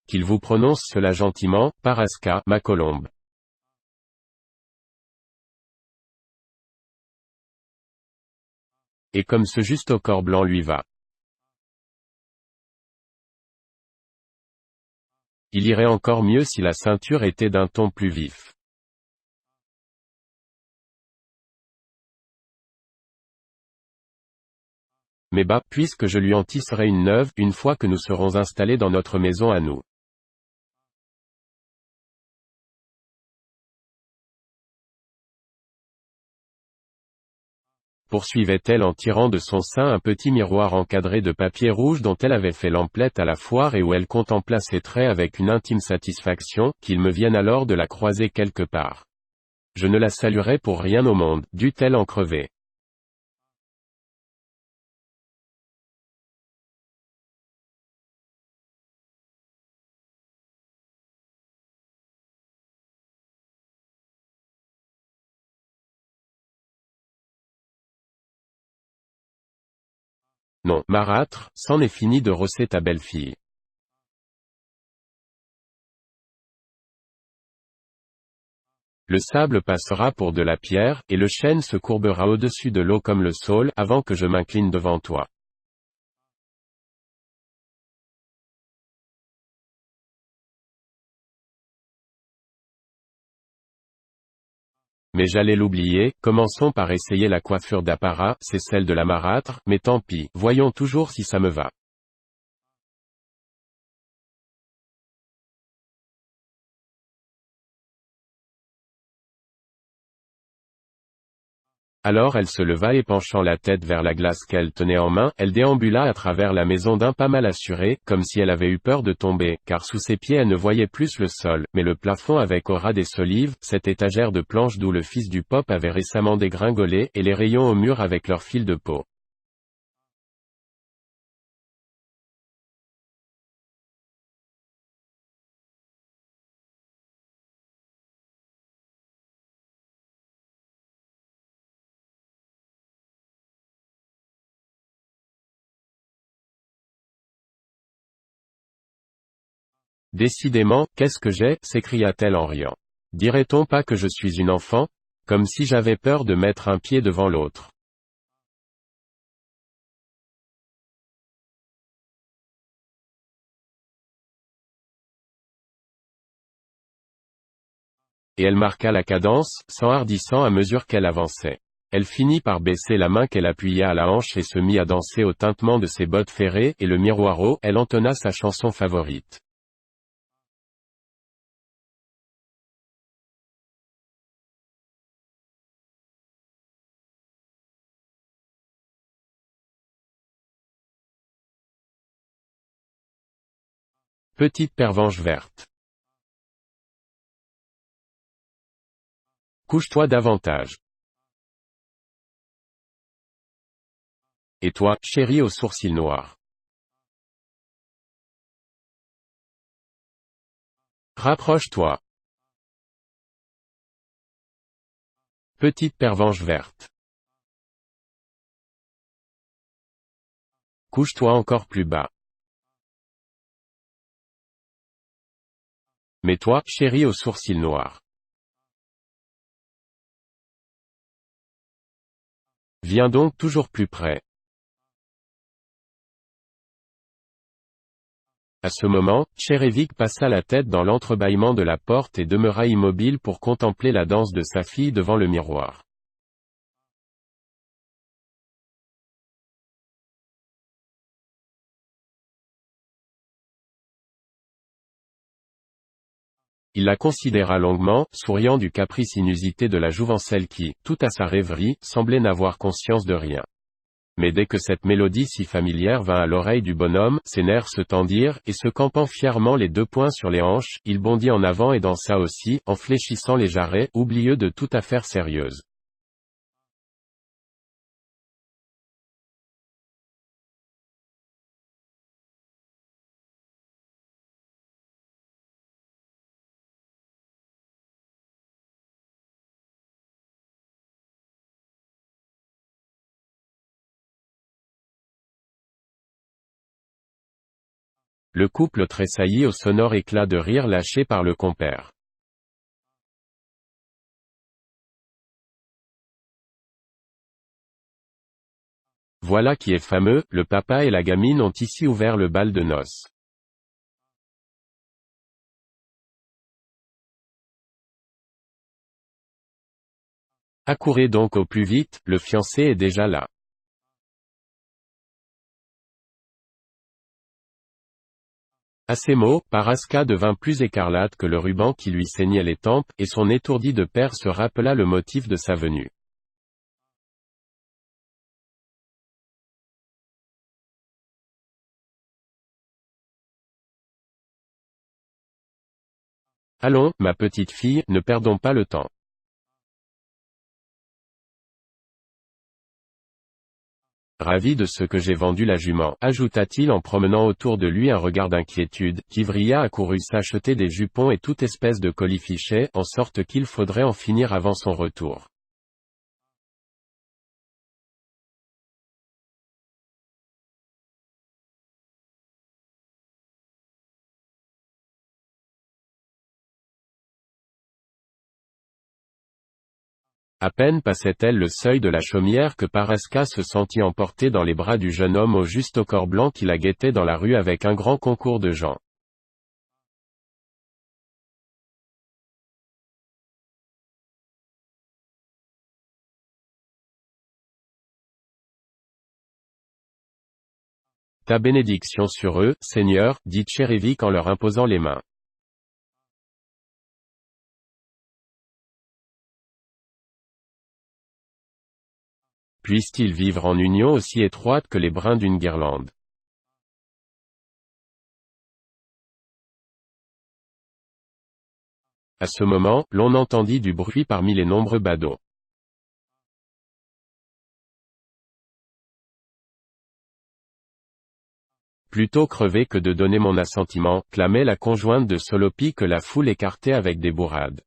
Qu'il vous prononce cela gentiment, Paraska, ma colombe. Et comme ce juste au corps blanc lui va. Il irait encore mieux si la ceinture était d'un ton plus vif. Mais bah, puisque je lui en tisserai une neuve, une fois que nous serons installés dans notre maison à nous. Poursuivait-elle en tirant de son sein un petit miroir encadré de papier rouge dont elle avait fait l'emplette à la foire et où elle contempla ses traits avec une intime satisfaction, qu'il me vienne alors de la croiser quelque part. Je ne la saluerais pour rien au monde, dut-elle en crever. Non, marâtre, c'en est fini de rosser ta belle-fille. Le sable passera pour de la pierre, et le chêne se courbera au-dessus de l'eau comme le saule, avant que je m'incline devant toi. Mais j'allais l'oublier, commençons par essayer la coiffure d'apparat, c'est celle de la marâtre, mais tant pis, voyons toujours si ça me va. Alors elle se leva et penchant la tête vers la glace qu'elle tenait en main, elle déambula à travers la maison d'un pas mal assuré, comme si elle avait eu peur de tomber, car sous ses pieds elle ne voyait plus le sol, mais le plafond avec au ras des solives, cette étagère de planches d'où le fils du pop avait récemment dégringolé, et les rayons au mur avec leurs fils de peau. Décidément, qu'est-ce que j'ai, s'écria-t-elle en riant. Dirait-on pas que je suis une enfant? Comme si j'avais peur de mettre un pied devant l'autre. Et elle marqua la cadence, s'enhardissant à mesure qu'elle avançait. Elle finit par baisser la main qu'elle appuya à la hanche et se mit à danser au tintement de ses bottes ferrées, et le miroir elle entonna sa chanson favorite. Petite pervenche verte. Couche-toi davantage. Et toi, chérie aux sourcils noirs. Rapproche-toi. Petite pervenche verte. Couche-toi encore plus bas. Mais toi, chérie aux sourcils noirs. Viens donc toujours plus près. À ce moment, Tchérévik passa la tête dans l'entrebâillement de la porte et demeura immobile pour contempler la danse de sa fille devant le miroir. Il la considéra longuement, souriant du caprice inusité de la jouvencelle qui, tout à sa rêverie, semblait n'avoir conscience de rien. Mais dès que cette mélodie si familière vint à l'oreille du bonhomme, ses nerfs se tendirent, et se campant fièrement les deux poings sur les hanches, il bondit en avant et dansa aussi, en fléchissant les jarrets, oublieux de toute affaire sérieuse. Le couple tressaillit au sonore éclat de rire lâché par le compère. Voilà qui est fameux, le papa et la gamine ont ici ouvert le bal de noces. Accourez donc au plus vite, le fiancé est déjà là. À ces mots, Paraska devint plus écarlate que le ruban qui lui ceignait les tempes, et son étourdi de père se rappela le motif de sa venue. Allons, ma petite fille, ne perdons pas le temps. Ravi de ce que j'ai vendu la jument, ajouta-t-il en promenant autour de lui un regard d'inquiétude, qu'Ivria accourut s'acheter des jupons et toute espèce de colifichets, en sorte qu'il faudrait en finir avant son retour. À peine passait-elle le seuil de la chaumière que Paraska se sentit emporter dans les bras du jeune homme au juste au corps blanc qui la guettait dans la rue avec un grand concours de gens. Ta bénédiction sur eux, Seigneur, dit Tchérévik en leur imposant les mains. Puissent-ils vivre en union aussi étroite que les brins d'une guirlande. À ce moment, l'on entendit du bruit parmi les nombreux badauds. Plutôt crever que de donner mon assentiment, clamait la conjointe de Solopi que la foule écartait avec des bourrades.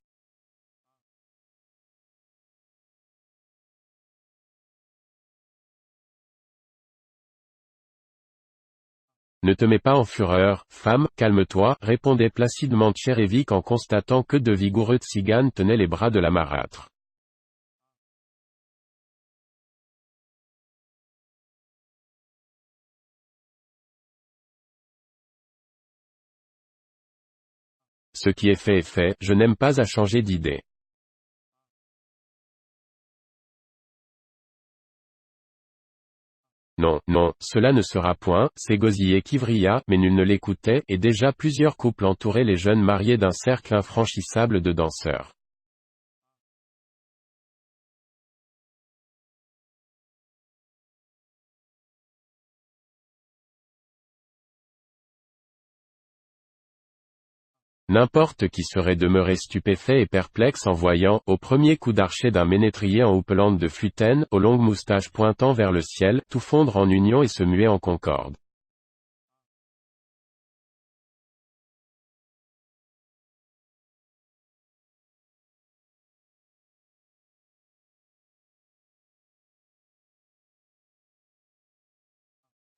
Ne te mets pas en fureur, femme, calme-toi, répondait placidement Tchérévik en constatant que de vigoureux tziganes tenaient les bras de la marâtre. Ce qui est fait, je n'aime pas à changer d'idée. Non, non, cela ne sera point, s'égosillait Kivria, mais nul ne l'écoutait, et déjà plusieurs couples entouraient les jeunes mariés d'un cercle infranchissable de danseurs. N'importe qui serait demeuré stupéfait et perplexe en voyant, au premier coup d'archet d'un ménétrier en houppelande de flutaine, aux longues moustaches pointant vers le ciel, tout fondre en union et se muer en concorde.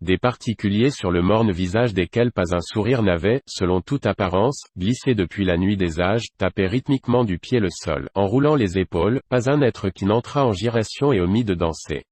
Des particuliers sur le morne visage desquels pas un sourire n'avait, selon toute apparence, glissé depuis la nuit des âges, tapaient rythmiquement du pied le sol, en roulant les épaules, pas un être qui n'entrât en giration et omit de danser.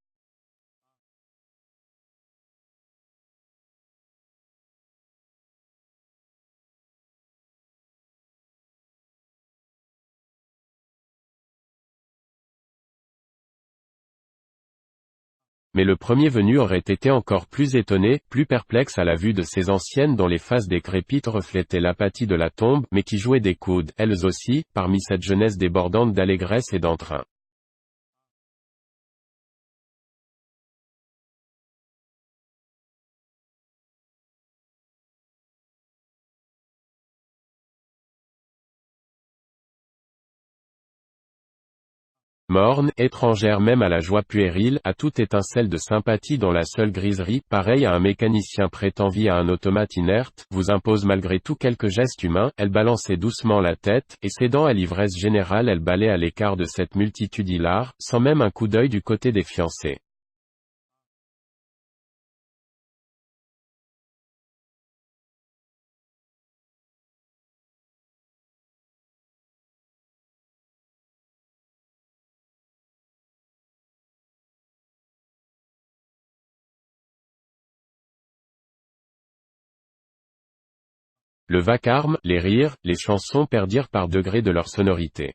Mais le premier venu aurait été encore plus étonné, plus perplexe à la vue de ces anciennes dont les faces décrépites reflétaient l'apathie de la tombe, mais qui jouaient des coudes, elles aussi, parmi cette jeunesse débordante d'allégresse et d'entrain. Morne, étrangère même à la joie puérile, à toute étincelle de sympathie dont la seule griserie, pareille à un mécanicien prêtant vie à un automate inerte, vous impose malgré tout quelques gestes humains, elle balançait doucement la tête, et cédant à l'ivresse générale elle balait à l'écart de cette multitude hilare, sans même un coup d'œil du côté des fiancés. Le vacarme, les rires, les chansons perdirent par degrés de leur sonorité.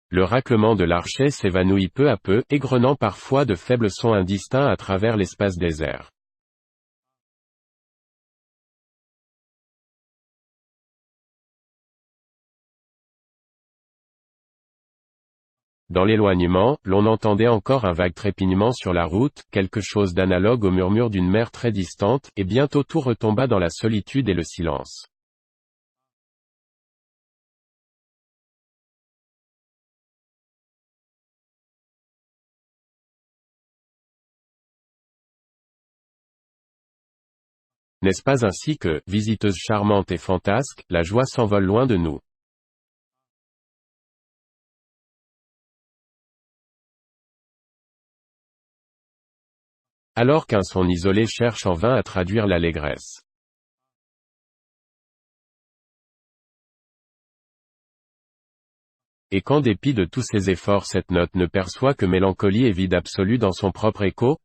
Le raclement de l'archet s'évanouit peu à peu, égrenant parfois de faibles sons indistincts à travers l'espace désert. Dans l'éloignement, l'on entendait encore un vague trépignement sur la route, quelque chose d'analogue au murmure d'une mer très distante, et bientôt tout retomba dans la solitude et le silence. N'est-ce pas ainsi que, visiteuse charmante et fantasque, la joie s'envole loin de nous? Alors qu'un son isolé cherche en vain à traduire l'allégresse. Et qu'en dépit de tous ses efforts cette note ne perçoit que mélancolie et vide absolu dans son propre écho?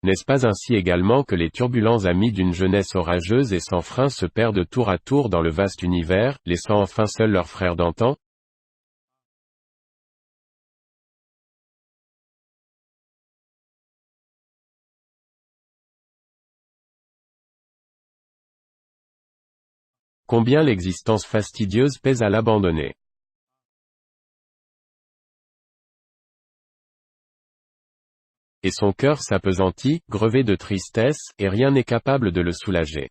N'est-ce pas ainsi également que les turbulents amis d'une jeunesse orageuse et sans frein se perdent tour à tour dans le vaste univers, laissant enfin seuls leurs frères d'antan? Combien l'existence fastidieuse pèse à l'abandonner. Et son cœur s'appesantit, grevé de tristesse, et rien n'est capable de le soulager.